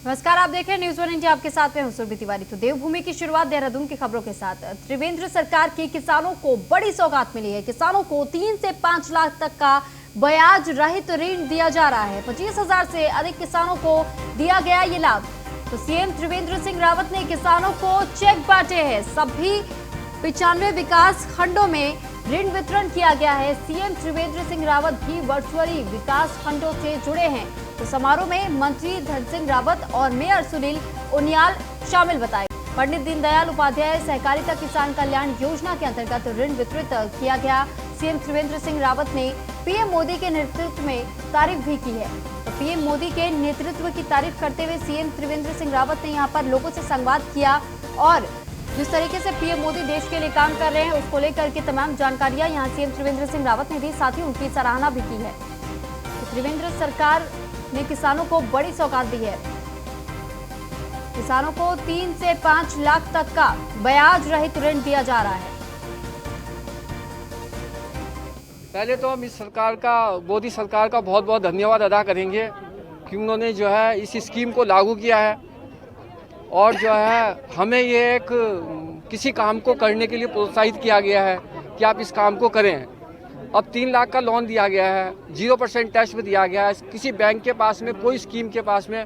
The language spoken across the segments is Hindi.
नमस्कार, आप देख रहे हैं न्यूज़ 1 इंडिया। आपके साथ में हूं सुरभि तिवारी। तो देवभूमि की शुरुआत देहरादून की खबरों के साथ। त्रिवेंद्र सरकार की किसानों को बड़ी सौगात मिली है। किसानों को 3 से 5 लाख तक का ब्याज रहित ऋण दिया जा रहा है। 25,000 से अधिक किसानों को दिया गया ये लाभ। तो सीएम त्रिवेंद्र सिंह रावत ने किसानों को चेक बांटे हैं। सभी 95 विकास खंडों में ऋण वितरण किया गया है। सीएम त्रिवेंद्र सिंह रावत भी वर्चुअली विकास खंडों से जुड़े हैं। तो समारोह में मंत्री धन सिंह रावत और मेयर सुनील उनियाल शामिल बताए। पंडित दीनदयाल उपाध्याय सहकारिता किसान कल्याण योजना के अंतर्गत ऋण वितरित किया गया। सीएम त्रिवेंद्र सिंह रावत ने पीएम मोदी के नेतृत्व में तारीफ भी की है। तो पीएम मोदी के नेतृत्व की तारीफ करते हुए सीएम त्रिवेंद्र सिंह रावत ने यहाँ पर लोगों से संवाद किया और जिस तरीके से पीएम मोदी देश के लिए काम कर रहे हैं उसको लेकर के तमाम जानकारियां यहाँ सीएम त्रिवेंद्र सिंह रावत ने दी, साथ ही उनकी सराहना भी की है। तो त्रिवेंद्र सरकार ने किसानों को बड़ी सौगात दी है। किसानों को 3 से 5 लाख तक का ब्याज रहित ऋण दिया जा रहा है। पहले तो हम इस सरकार का, मोदी सरकार का बहुत बहुत धन्यवाद अदा करेंगे कि उन्होंने जो है इस स्कीम को लागू किया है और जो है हमें ये एक किसी काम को करने के लिए प्रोत्साहित किया गया है कि आप इस काम को करें। अब 3 लाख का लोन दिया गया है, 0% टैक्स में दिया गया है। किसी बैंक के पास में, कोई स्कीम के पास में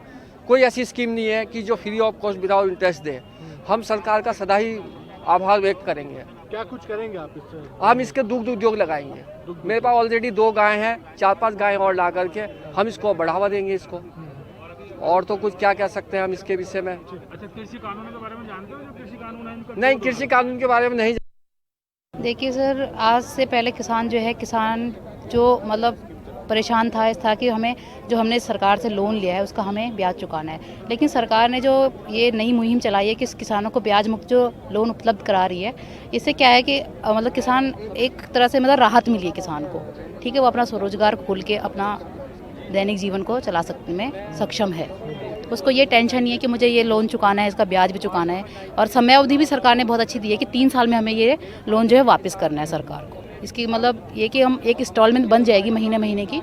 कोई ऐसी स्कीम नहीं है कि जो free of cost without interest दे। हम सरकार का सदा ही आभार व्यक्त करेंगे। क्या कुछ करेंगे आप इससे? हम इसके दुग्ध उद्योग लगाएंगे। मेरे पास ऑलरेडी 2 गाय हैं, 4-5 गाय और ला करके हम इसको बढ़ावा देंगे इसको। और तो कुछ क्या कह सकते हैं हम इसके विषय में। अच्छा, कृषि कानून के बारे में जानते हो? जो कृषि कानून है इनका? नहीं, कृषि कानून के बारे में नहीं। देखिए सर, आज से पहले किसान जो मतलब परेशान था इस था कि हमने सरकार से लोन लिया है उसका हमें ब्याज चुकाना है। लेकिन सरकार ने जो ये नई मुहिम चलाई है कि किसानों को ब्याज मुक्त जो लोन उपलब्ध करा रही है, इससे क्या है कि मतलब किसान एक तरह से मतलब राहत मिली है किसान को। ठीक है, वो अपना स्वरोजगार खोल के अपना दैनिक जीवन को चला सकने में सक्षम है। उसको ये टेंशन नहीं है कि मुझे ये लोन चुकाना है, इसका ब्याज भी चुकाना है। और समय अवधि भी सरकार ने बहुत अच्छी दी है कि 3 साल में हमें ये लोन जो है वापस करना है सरकार को। इसकी मतलब ये कि हम एक इंस्टॉलमेंट बन जाएगी महीने की,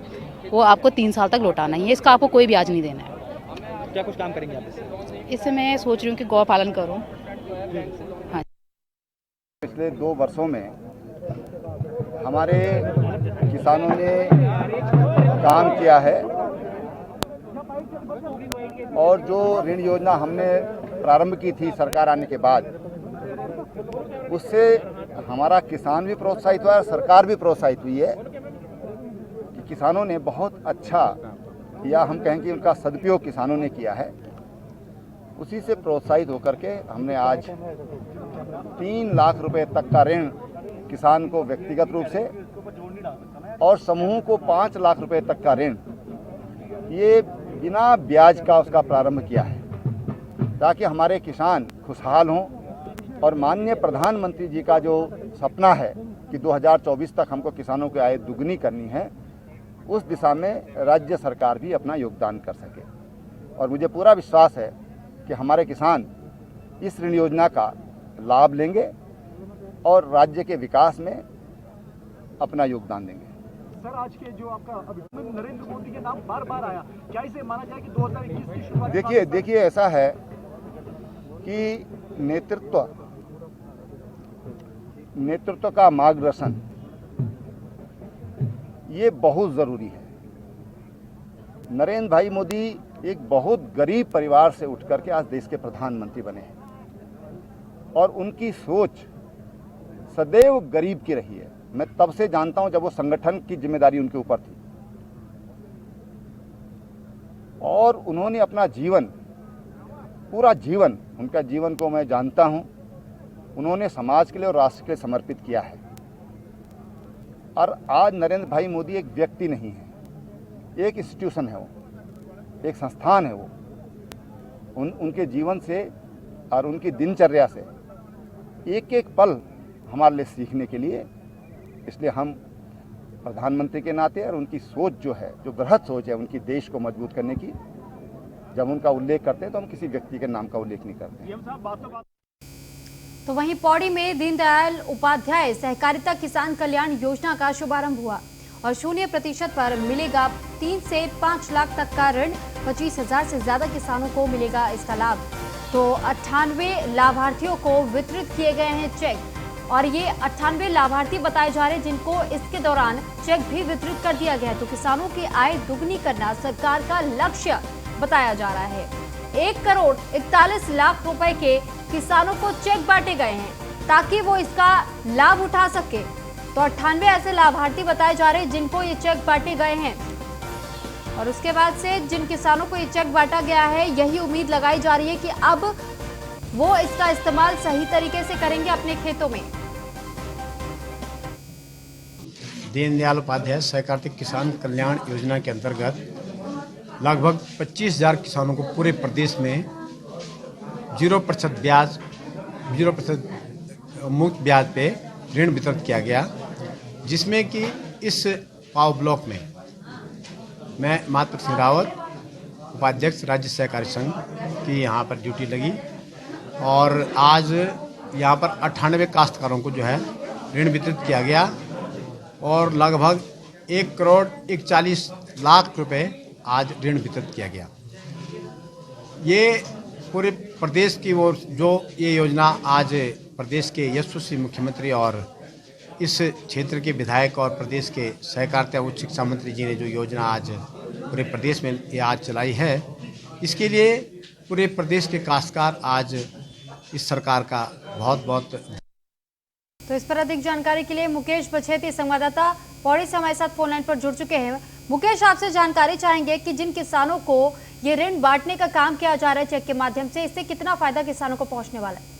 वो आपको 3 साल तक लौटाना ही है। इसका आपको कोई ब्याज नहीं देना है। क्या कुछ काम करेंगे आप इससे मैं सोच रही हूँ कि गौ पालन करूँ। हाँ, पिछले 2 वर्षों में हमारे किसानों ने काम किया है और जो ऋण योजना हमने प्रारंभ की थी सरकार आने के बाद, उससे हमारा किसान भी प्रोत्साहित हुआ और सरकार भी प्रोत्साहित हुई है कि किसानों ने बहुत अच्छा, या हम कहें कि उनका सदुपयोग किसानों ने किया है। उसी से प्रोत्साहित होकर के हमने आज 3 लाख रुपए तक का ऋण किसान को व्यक्तिगत रूप से और समूह को 5 लाख रुपए तक का ऋण, ये बिना ब्याज का उसका प्रारंभ किया है ताकि हमारे किसान खुशहाल हों। और माननीय प्रधानमंत्री जी का जो सपना है कि 2024 तक हमको किसानों की आय दुगनी करनी है, उस दिशा में राज्य सरकार भी अपना योगदान कर सके। और मुझे पूरा विश्वास है कि हमारे किसान इस ऋण योजना का लाभ लेंगे और राज्य के विकास में अपना योगदान देंगे। सर, आज के जो आपका अभिनंदन नरेंद्र मोदी के नाम बार आया, क्या इसे माना जाए कि 2021 की शुरुआत? देखिए ऐसा है कि नेतृत्व का मार्गदर्शन ये बहुत ज़रूरी है। नरेंद्र भाई मोदी एक बहुत गरीब परिवार से उठ करके आज देश के प्रधानमंत्री बने हैं और उनकी सोच सदैव गरीब की रही है। मैं तब से जानता हूं जब वो संगठन की जिम्मेदारी उनके ऊपर थी और उन्होंने अपना जीवन, पूरा जीवन, उनका जीवन को मैं जानता हूं, उन्होंने समाज के लिए और राष्ट्र के लिए समर्पित किया है। और आज नरेंद्र भाई मोदी एक व्यक्ति नहीं है, एक इंस्टीट्यूशन है, वो एक संस्थान है। वो उनके जीवन से और उनकी दिनचर्या से एक एक पल हमारे लिए सीखने के लिए, इसलिए हम प्रधानमंत्री के नाते और उनकी सोच जो है, जो बृहद सोच है उनकी देश को मजबूत करने की, जब उनका उल्लेख करते हैं तो हम किसी व्यक्ति के नाम का उल्लेख नहीं करते। तो वहीं पौड़ी में दीनदयाल उपाध्याय सहकारिता किसान कल्याण योजना का शुभारंभ हुआ और 0% पर मिलेगा 3 से 5 लाख तक का ऋण। 25,000 से ज्यादा किसानों को मिलेगा इसका लाभ। तो 98 लाभार्थियों को वितरित किए गए हैं चेक और ये 98 लाभार्थी बताए जा रहे हैं जिनको इसके दौरान चेक भी वितरित कर दिया गया है। तो किसानों की आय दुगनी करना सरकार का लक्ष्य बताया जा रहा है। 1 करोड़ 41 लाख रुपए के किसानों को चेक बांटे गए हैं ताकि वो इसका लाभ उठा सके। तो 98 ऐसे लाभार्थी बताए जा रहे हैं जिनको ये चेक बांटे गए हैं और उसके बाद से जिन किसानों को ये चेक बांटा गया है, यही उम्मीद लगाई जा रही है कि अब वो इसका इस्तेमाल सही तरीके से करेंगे अपने खेतों में। दीनदयाल उपाध्याय सहकारिता किसान कल्याण योजना के अंतर्गत लगभग 25,000 किसानों को पूरे प्रदेश में 0% ब्याज 0% मुक्त ब्याज पे ऋण वितरित किया गया, जिसमें कि इस पाव ब्लॉक में मैं मातृ सिंह रावत, उपाध्यक्ष राज्य सहकारी संघ की यहाँ पर ड्यूटी लगी और आज यहाँ पर 98 काश्तकारों को जो है ऋण वितरित किया गया और लगभग 1 करोड़ 41 लाख रुपए आज ऋण वितरित किया गया। ये पूरे प्रदेश की ओर जो ये योजना आज प्रदेश के यशस्वी मुख्यमंत्री और इस क्षेत्र के विधायक और प्रदेश के सहकारिता उच्च शिक्षा मंत्री जी ने जो योजना आज पूरे प्रदेश में ये आज चलाई है, इसके लिए पूरे प्रदेश के काश्तकार आज इस सरकार का बहुत बहुत। तो इस पर अधिक जानकारी के लिए मुकेश बछेती संवाददाता पौड़ी से हमारे साथ फोन लाइन पर जुड़ चुके हैं। मुकेश, आपसे जानकारी चाहेंगे कि जिन किसानों को ये ऋण बांटने का काम किया जा रहा है चेक के माध्यम से, इससे कितना फायदा किसानों को पहुंचने वाला है?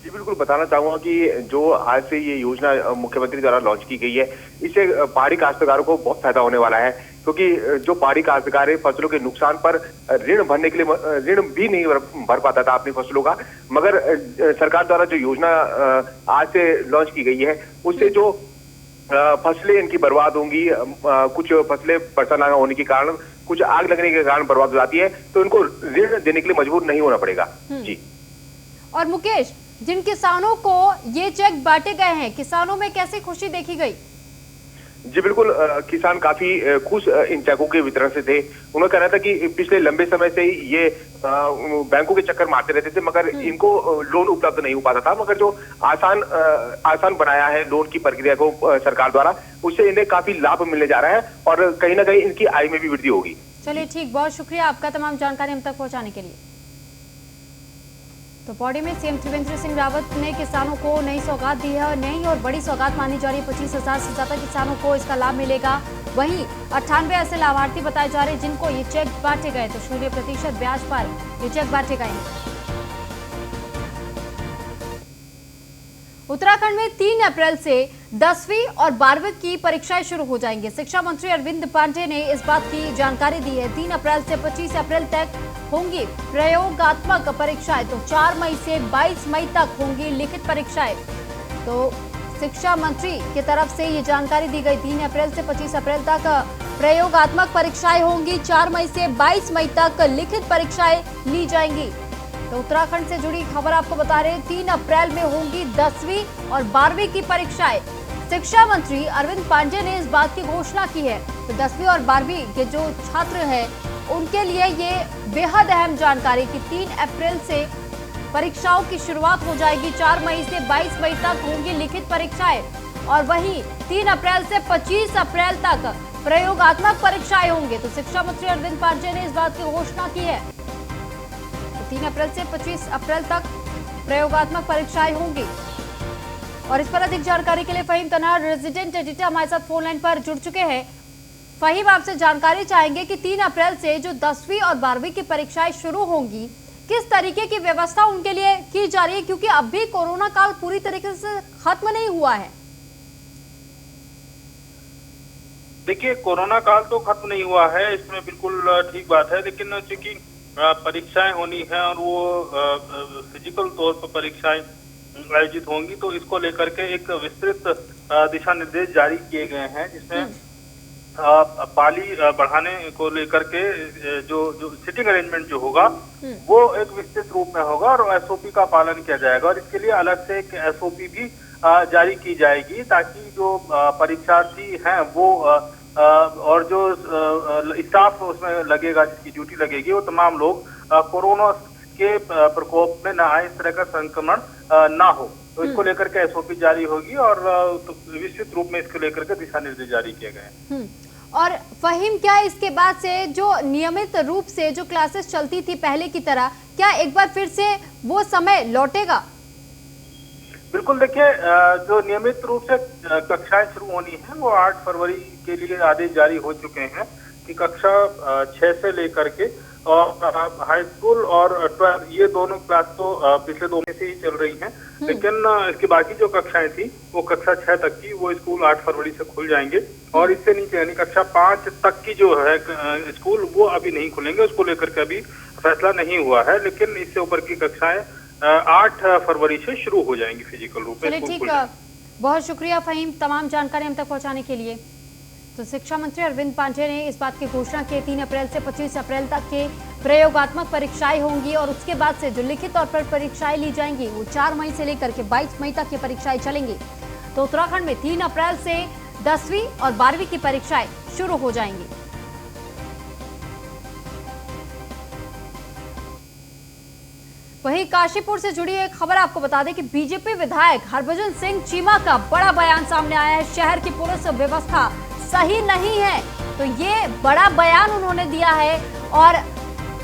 जी बिल्कुल, बताना चाहूंगा कि जो आज से ये योजना मुख्यमंत्री द्वारा लॉन्च की गई है, इससे पहाड़ी काश्तकारों को बहुत फायदा होने वाला है, क्योंकि जो पहाड़ी काश्तकार है फसलों के नुकसान पर ऋण भरने के लिए ऋण भी नहीं भर पाता था अपनी फसलों का, मगर सरकार द्वारा जो योजना आज से लॉन्च की गई है उससे जो फसलें इनकी बर्बाद होंगी, कुछ फसलें वर्षा ना होने के कारण, कुछ आग लगने के कारण बर्बाद हो जाती है, तो इनको ऋण देने के लिए मजबूर नहीं होना पड़ेगा। जी। और मुकेश, जिन किसानों को ये चेक बांटे गए हैं, किसानों में कैसी खुशी देखी गई? जी बिल्कुल, किसान काफी खुश इन चेकों के वितरण से थे। उन्होंने कहना था कि पिछले लंबे समय से ही ये बैंकों के चक्कर मारते रहते थे, मगर इनको लोन उपलब्ध नहीं हो पाता था, मगर जो आसान बनाया है लोन की प्रक्रिया को सरकार द्वारा, उससे इन्हें काफी लाभ मिलने जा रहा है और कहीं ना कहीं इनकी आय में भी वृद्धि होगी। चलिए ठीक, बहुत शुक्रिया आपका तमाम जानकारी हम तक पहुंचाने के लिए। तो पौड़ी में सीएम त्रिवेंद्र सिंह रावत ने किसानों को नई सौगात दी है और नई और बड़ी सौगात मानी जा रही है। 25,000 से ज्यादा किसानों को इसका लाभ मिलेगा। वहीं 98 ऐसे लाभार्थी बताए जा रहे हैं जिनको ये चेक बांटे गए, तो 0% ब्याज पर ये चेक बांटे गए हैं। उत्तराखंड में 3 अप्रैल से 10वीं और 12वीं की परीक्षाएं शुरू हो जाएंगी। शिक्षा मंत्री अरविंद पांडे ने इस बात की जानकारी दी है। 3 अप्रैल से 25 अप्रैल तक होंगी प्रयोगात्मक परीक्षाएं, तो 4 मई से 22 मई तक होंगी लिखित परीक्षाएं। तो शिक्षा मंत्री की तरफ से ये जानकारी दी गई। 3 अप्रैल से 25 अप्रैल तक प्रयोगात्मक परीक्षाएं होंगी, 4 मई से 22 मई तक लिखित परीक्षाएं ली जाएंगी। तो उत्तराखंड से जुड़ी खबर आपको बता रहे हैं, 3 अप्रैल में होंगी 10वीं और 12वीं की परीक्षाएं। शिक्षा मंत्री अरविंद पांडे ने इस बात की घोषणा की है। तो 10वीं और 12वीं के जो छात्र हैं उनके लिए ये बेहद अहम जानकारी कि 3 अप्रैल से परीक्षाओं की शुरुआत हो जाएगी, 4 मई से 22 मई तक होंगी लिखित परीक्षाएं और वहीं 3 अप्रैल से 25 अप्रैल तक प्रयोगात्मक परीक्षाएं होंगे। तो शिक्षा मंत्री अरविंद पांडे ने इस बात की घोषणा की है। 3 अप्रैल से 25 अप्रैल तक प्रयोगात्मक परीक्षाएं होंगी। और इस पर अधिक जानकारी के लिए फहीम तनार रेजिडेंट एडिटर हमारे साथ फोन लाइन पर जुड़ चुके हैं। फहीम, आपसे जानकारी चाहेंगे कि 3 अप्रैल से जो 10वीं और 12वीं की परीक्षाएं शुरू होंगी, किस तरीके की व्यवस्था उनके लिए की जा रही है, क्योंकि अब भी कोरोना काल पूरी तरीके से खत्म नहीं हुआ है। देखिए, कोरोना काल तो खत्म नहीं हुआ है, इसमें बिल्कुल ठीक बात है, लेकिन चूंकि परीक्षाएं होनी है और वो फिजिकल तौर पर परीक्षाएं आयोजित होंगी, तो इसको लेकर के एक विस्तृत दिशा निर्देश जारी किए गए हैं, जिसमें पाली बढ़ाने को लेकर के जो सिटिंग अरेंजमेंट जो होगा वो एक विस्तृत रूप में होगा और एसओपी का पालन किया जाएगा और इसके लिए अलग से एक एसओपी भी जारी की जाएगी, ताकि जो परीक्षार्थी हैं वो और जो स्टाफ उसमें लगेगा, जिसकी ड्यूटी लगेगी, वो तमाम लोग कोरोना के प्रकोप में ना आए, इस तरह का संक्रमण ना हो। तो इसको लेकर के एसओपी जारी होगी और विस्तृत रूप में इसको लेकर के दिशा निर्देश जारी किए गए हैं। और फहीम, क्या इसके बाद से जो नियमित रूप से जो क्लासेस चलती थी पहले की तरह, क्या एक बार फिर से वो समय लौटेगा? बिल्कुल, देखिए जो नियमित रूप से कक्षाएं शुरू होनी है वो 8 फरवरी के लिए आदेश जारी हो चुके हैं कि कक्षा 6 से लेकर के और हाई स्कूल और 12 ये दोनों क्लास तो पिछले 2 महीने से ही चल रही हैं, लेकिन इसकी बाकी जो कक्षाएं थी वो कक्षा 6 तक की वो स्कूल 8 फरवरी से खुल जाएंगे और इससे नीचे यानी कक्षा 5 तक की जो है स्कूल वो अभी नहीं खुलेंगे। उसको लेकर के अभी फैसला नहीं हुआ है, लेकिन इससे ऊपर की कक्षाएं 8 फरवरी से शुरू हो जाएंगी फिजिकल रूप में। चलिए ठीक, बहुत शुक्रिया फहीम तमाम जानकारी हम तक पहुंचाने के लिए। तो शिक्षा मंत्री अरविंद पांडेय ने इस बात की घोषणा की 3 अप्रैल से 25 अप्रैल तक के प्रयोगात्मक परीक्षाएं होंगी और उसके बाद से जो लिखित तौर पर परीक्षाएं ली जाएंगी वो 4 मई से लेकर के 22 मई तक ये परीक्षाएं चलेंगी। तो उत्तराखंड में 3 अप्रैल से 10वीं और 12वीं की परीक्षाएं शुरू हो जाएंगी। वहीं काशीपुर से जुड़ी एक खबर आपको बता दें कि बीजेपी विधायक हरभजन सिंह चीमा का बड़ा बयान सामने आया है। शहर की पुलिस व्यवस्था सही नहीं है, तो ये बड़ा बयान उन्होंने दिया है और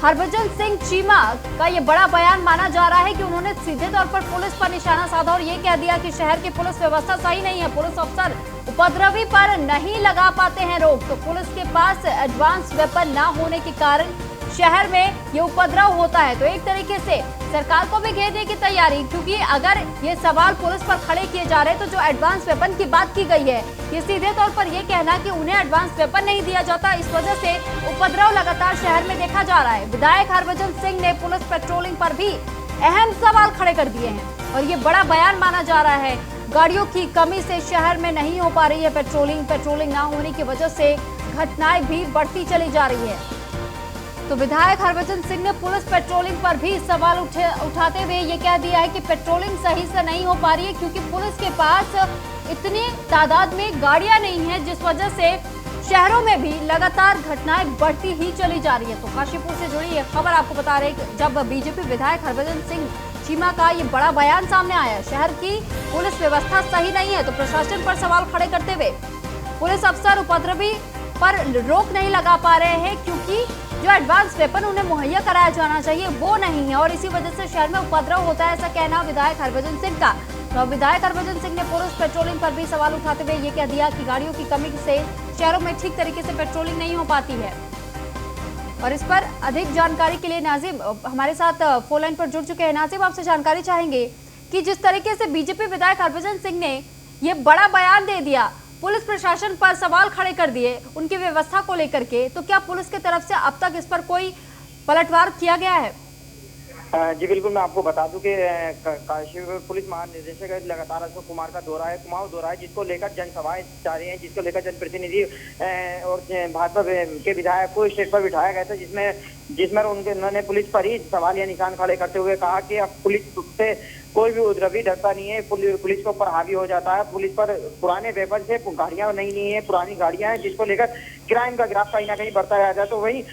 हरभजन सिंह चीमा का ये बड़ा बयान माना जा रहा है कि उन्होंने सीधे तौर पर पुलिस पर निशाना साधा और ये कह दिया कि शहर की पुलिस व्यवस्था सही नहीं है, पुलिस अफसर उपद्रवी पर नहीं लगा पाते हैं रोक। तो पुलिस के पास एडवांस वेपन ना होने के कारण शहर में ये उपद्रव होता है। तो एक तरीके से सरकार को भी घेरने की तैयारी, क्योंकि अगर ये सवाल पुलिस पर खड़े किए जा रहे हैं तो जो एडवांस वेपन की बात की गई है ये सीधे तौर पर ये कहना कि उन्हें एडवांस वेपन नहीं दिया जाता, इस वजह से उपद्रव लगातार शहर में देखा जा रहा है। विधायक हरभजन सिंह ने पुलिस पेट्रोलिंग पर भी अहम सवाल खड़े कर दिए हैं और ये बड़ा बयान माना जा रहा है। गाड़ियों की कमी से शहर में नहीं हो पा रही है पेट्रोलिंग ना होने की वजह से घटनाएं भी बढ़ती चली जा रही है। तो विधायक हरभजन सिंह ने पुलिस पेट्रोलिंग पर भी सवाल उठाते हुए ये कह दिया है कि पेट्रोलिंग सही से नहीं हो पा रही है, क्योंकि पुलिस के पास इतनी तादाद में गाड़ियां नहीं है, जिस वजह से शहरों में भी लगातार घटनाएं बढ़ती ही चली जा रही है। तो काशीपुर से जुड़ी ये खबर आपको बता रहे हैं, जब बीजेपी विधायक हरभजन सिंह चीमा का ये बड़ा बयान सामने आया, शहर की पुलिस व्यवस्था सही नहीं है, तो प्रशासन पर सवाल खड़े करते हुए पुलिस अफसर उपद्रवी पर रोक नहीं लगा पा रहे हैं, क्योंकि जो एडवांस वेपन उन्हें मुहैया कराया जाना चाहिए वो नहीं है और इसी वजह से शहर में उपद्रव होता है, ऐसा कहना विधायक हरभजन सिंह का। तो विधायक हरभजन सिंह ने पुलिस पेट्रोलिंग पर भी सवाल उठाते हुए ये कह दिया कि गाड़ियों की कमी से शहरों में ठीक तरीके से पेट्रोलिंग नहीं हो पाती है। और इस पर अधिक जानकारी के लिए नाजिम हमारे साथ फोन लाइन पर जुड़ चुके हैं। नाजिम, आपसे जानकारी चाहेंगे कि जिस तरीके से बीजेपी विधायक हरभजन सिंह ने ये बड़ा बयान दे दिया, पुलिस प्रशासन पर सवाल खड़े कर दिए उनकी व्यवस्था को लेकर के, तो क्या पुलिस की तरफ से अब तक इस पर कोई पलटवार किया गया है? जी बिल्कुल, मैं आपको बता दूं कि काशीपुर पुलिस महानिदेशक लगातार अशोक कुमार का कुमाऊं दौरा है, जिसको लेकर जनसभाएं जारी हैं, जिसको लेकर जनप्रतिनिधि और भाजपा के विधायक को स्टेज पर बिठाया गया था, जिसमें उन्होंने पुलिस पर ही सवाल या निशान खड़े करते हुए कहा कि अब पुलिस से कोई भी उपद्रवी डरता नहीं है, पुलिस के ऊपर हावी हो जाता है, पुलिस पर पुराने वेपन से गाड़ियां नहीं है, पुरानी गाड़ियां हैं, जिसको लेकर क्राइम का ग्राफ कहीं ना कहीं बढ़ता जाता है। तो वही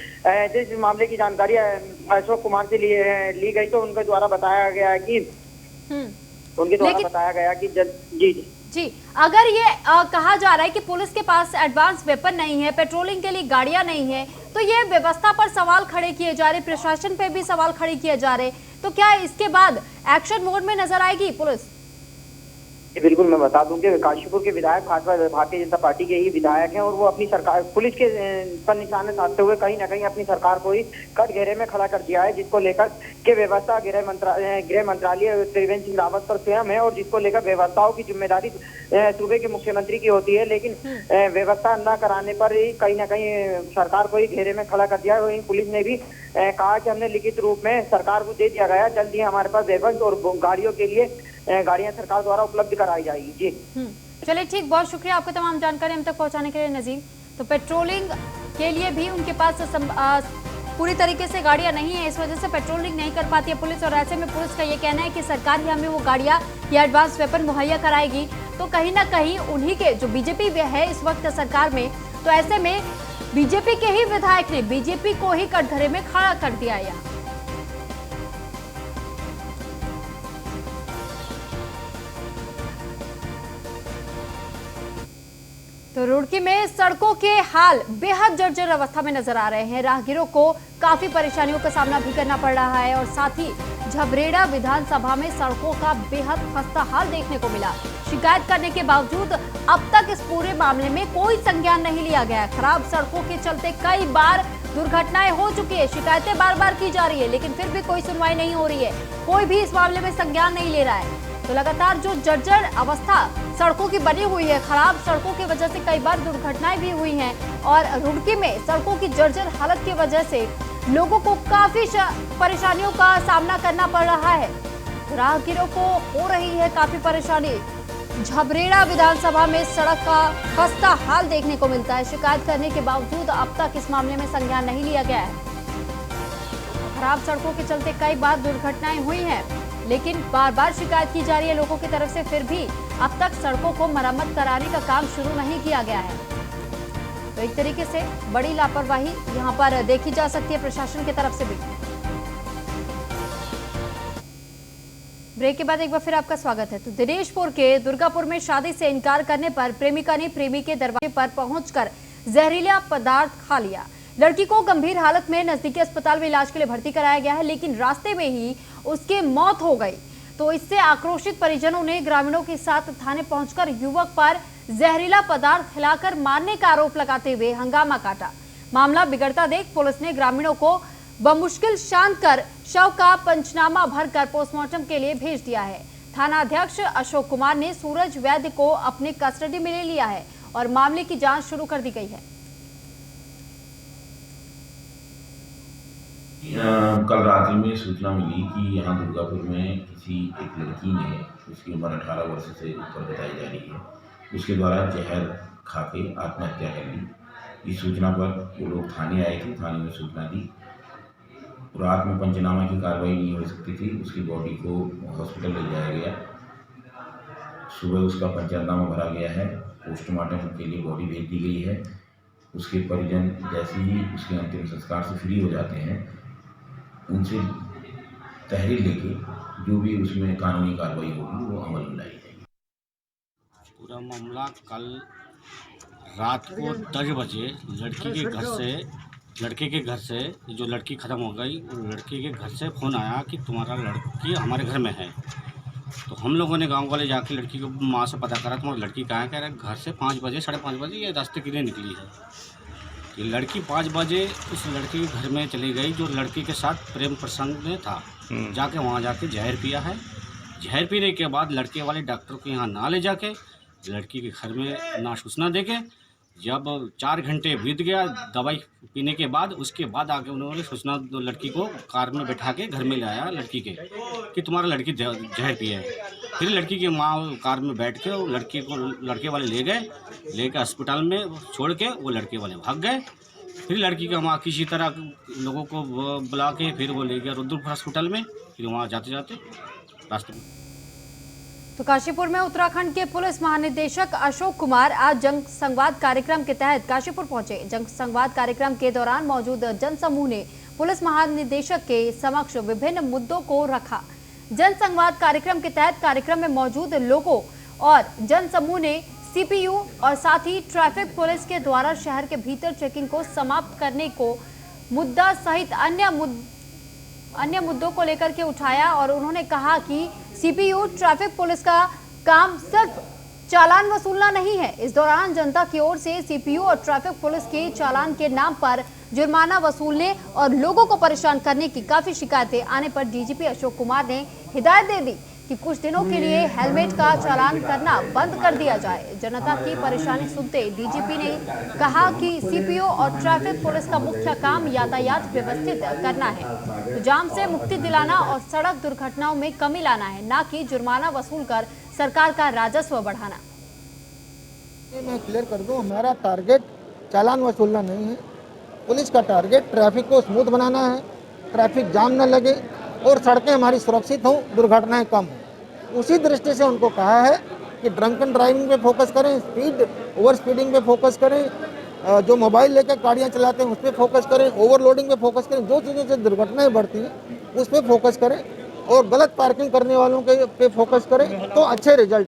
जिस मामले की जानकारी अशोक कुमार से ली गई, तो उनके द्वारा बताया गया कि जी अगर ये कहा जा रहा है कि पुलिस के पास एडवांस वेपन नहीं है, पेट्रोलिंग के लिए गाड़ियां नहीं है, तो ये व्यवस्था पर सवाल खड़े किए जा रहे, प्रशासन पे भी सवाल खड़े किए जा रहे, तो क्या इसके बाद एक्शन मोड में नजर आएगी पुलिस? बिल्कुल, मैं बता दूं कि काशीपुर के विधायक भारतीय जनता पार्टी के ही विधायक हैं और वो अपनी सरकार पुलिस के पर निशाने साधते हुए कहीं ना कहीं अपनी सरकार को ही कटघरे में खड़ा कर दिया है, जिसको लेकर के व्यवस्था गृह मंत्रालय त्रिवेंद्र सिंह रावत पर स्वयं है और जिसको लेकर व्यवस्थाओं की जिम्मेदारी सूबे के मुख्यमंत्री की होती है, लेकिन व्यवस्था न कराने पर ही कहीं ना कहीं सरकार को ही घेरे में खड़ा कर दिया है। वहीं पुलिस ने भी कहा कि हमने लिखित रूप में सरकार को दे दिया गया, जल्द ही हमारे पास वेपन और गाड़ियों के लिए गाड़ियां सरकार द्वारा उपलब्ध कराई जाएगी। जी चलिए ठीक, बहुत शुक्रिया आपको तमाम जानकारी हम तक पहुंचाने के लिए नजीम। तो पेट्रोलिंग के लिए भी उनके पास पूरी तरीके से गाड़ियां नहीं है, इस वजह से पेट्रोलिंग नहीं कर पाती है पुलिस। और ऐसे में पुलिस का ये कहना है कि सरकार ही हमें वो गाड़ियां या एडवांस वेपन मुहैया कराएगी। तो कहीं ना कहीं उन्हीं के जो बीजेपी है इस वक्त सरकार में, तो ऐसे में बीजेपी के ही विधायक ने बीजेपी को ही कटघरे में खड़ा कर दिया यहाँ। तो रुड़की में सड़कों के हाल बेहद जर्जर अवस्था में नजर आ रहे हैं। राहगीरों को काफी परेशानियों का सामना भी करना पड़ रहा है और साथ ही झबरेड़ा विधानसभा में सड़कों का बेहद खस्ता हाल देखने को मिला। शिकायत करने के बावजूद अब तक इस पूरे मामले में कोई संज्ञान नहीं लिया गया है। खराब सड़कों के चलते कई बार दुर्घटनाएं हो चुकी है, शिकायतें बार बार की जा रही है, लेकिन फिर भी कोई सुनवाई नहीं हो रही है, कोई भी इस मामले में संज्ञान नहीं ले रहा है। तो लगातार जो जर्जर अवस्था सड़कों की बनी हुई है, खराब सड़कों की वजह से कई बार दुर्घटनाएं भी हुई हैं और रुड़की में सड़कों की जर्जर हालत की वजह से लोगों को काफी परेशानियों का सामना करना पड़ रहा है। राहगीरों को हो रही है काफी परेशानी। झबरेड़ा विधानसभा में सड़क का खस्ता हाल देखने को मिलता है। शिकायत करने के बावजूद अब तक इस मामले में संज्ञान नहीं लिया गया है। खराब सड़कों के चलते कई बार दुर्घटनाएं हुई हैं, लेकिन बार बार शिकायत की जा रही है लोगों की तरफ से, फिर भी अब तक सड़कों को मरम्मत कराने का काम शुरू नहीं किया गया है। तो एक तरीके से बड़ी लापरवाही यहां पर देखी जा सकती है प्रशासन की तरफ से भी। ब्रेक के बाद एक बार फिर आपका स्वागत है। तो दिनेशपुर के दुर्गापुर में शादी से इनकार करने पर प्रेमिका ने प्रेमी के दरवाजे पर पहुंचकर जहरीला पदार्थ खा लिया। लड़की को गंभीर हालत में नजदीकी अस्पताल में इलाज के लिए भर्ती कराया गया है, लेकिन रास्ते में ही उसकी मौत हो गई। तो इससे आक्रोशित परिजनों ने ग्रामीणों के साथ थाने पहुंचकर युवक पर जहरीला पदार्थ खिलाकर मारने का आरोप लगाते हुए हंगामा काटा। मामला बिगड़ता देख पुलिस ने ग्रामीणों को बमुश्किल शांत कर शव का पंचनामा भरकर पोस्टमार्टम के लिए भेज दिया है। थाना अध्यक्ष अशोक कुमार ने सूरज वैद्य को अपने कस्टडी में ले लिया है और मामले की जांच शुरू कर दी गई है। कल रात में सूचना मिली कि यहाँ दुर्गापुर में किसी एक लड़की ने, उसकी उम्र 18 वर्ष से ऊपर बताई जा रही है, उसके द्वारा जहर खा के आत्महत्या कर ली। इस सूचना पर वो लोग थाने आए थे, थाने में सूचना दी। रात में पंचनामा की कार्रवाई नहीं हो सकती थी, उसकी बॉडी को हॉस्पिटल ले जाया गया। सुबह उसका पंचनामा भरा गया है, पोस्टमार्टम के लिए बॉडी भेज दी गई है। उसके परिजन जैसे ही उसके अंतिम संस्कार से फ्री हो जाते हैं, उनसे तहरीर लेके जो भी उसमें कानूनी कार्रवाई होगी वो अमल में लाई जाएगी। पूरा मामला कल रात को 10 बजे लड़के के घर से जो लड़की ख़त्म हो गई, लड़के के घर से फ़ोन आया कि तुम्हारा लड़की हमारे घर में है। तो हम लोगों ने गांव वाले जाके लड़की को माँ से पता करा, तुम्हारी लड़की कहाँ है? कह रहा है घर से 5 बजे 5:30 बजे ये रास्ते के लिए निकली है। ये लड़की 5 बजे उस लड़के के घर में चली गई जो लड़की के साथ प्रेम प्रसंग में था। जाके वहाँ जाके जहर पिया है। जहर पीने के बाद लड़के वाले डॉक्टर को यहाँ ना ले जाके लड़की के घर में ना सूचना देके, जब 4 घंटे बीत गया दवाई पीने के बाद, उसके बाद आके उन्होंने सूचना लड़की को कार में बैठा के घर में लाया लड़की के कि तुम्हारा लड़की जहर पिया है। फिर लड़की की माँ कार में बैठ के लड़की को लड़के वाले ले गए, लेकर अस्पताल में छोड़ के वो लड़के वाले भाग गए। फिर लड़की का माँ किसी तरह लोगों को बुला के फिर वो ले गया रुद्रपुर हॉस्पिटल में। फिर वहाँ जाते जाते रास्ते में। तो काशीपुर में उत्तराखंड के पुलिस महानिदेशक अशोक कुमार आज जन संवाद कार्यक्रम के तहत काशीपुर पहुंचे। जन संवाद कार्यक्रम के दौरान मौजूद जन समूह ने पुलिस महानिदेशक के समक्ष विभिन्न मुद्दों को रखा। जन संवाद कार्यक्रम के तहत कार्यक्रम में मौजूद लोगों और जन समूह ने सीपीयू और साथ ही ट्रैफिक पुलिस के द्वारा शहर के भीतर चेकिंग को समाप्त करने को मुद्दा सहित अन्य मुद्दों को लेकर के उठाया और उन्होंने कहा कि सीपीयू ट्रैफिक पुलिस का काम सिर्फ चालान वसूलना नहीं है। इस दौरान जनता की ओर से सीपीयू और ट्रैफिक पुलिस के चालान के नाम पर जुर्माना वसूलने और लोगों को परेशान करने की काफी शिकायतें आने पर डीजीपी अशोक कुमार ने हिदायत दे दी कि कुछ दिनों के लिए हेलमेट का चालान करना बंद कर दिया जाए। जनता की परेशानी सुनते डीजीपी ने कहा कि सीपीओ और ट्रैफिक पुलिस का मुख्य काम यातायात व्यवस्थित करना है, तो जाम से मुक्ति दिलाना और सड़क दुर्घटनाओं में कमी लाना है, ना कि जुर्माना वसूल कर सरकार का राजस्व बढ़ाना। मैं क्लियर कर दूं, हमारा टारगेट चालान वसूलना नहीं है। पुलिस का टारगेट ट्रैफिक को स्मूथ बनाना है, ट्रैफिक जाम न लगे और सड़कें हमारी सुरक्षित हों, दुर्घटनाएं कम हों। उसी दृष्टि से उनको कहा है कि ड्रंक एंड ड्राइविंग पे फोकस करें, ओवर स्पीडिंग पे फोकस करें, जो मोबाइल लेकर गाड़ियां चलाते हैं उस पर फोकस करें, ओवरलोडिंग पे फोकस करें, जो चीज़ों से दुर्घटनाएं बढ़ती हैं उस पर फोकस करें और गलत पार्किंग करने वालों के पे फोकस करें तो अच्छे रिजल्ट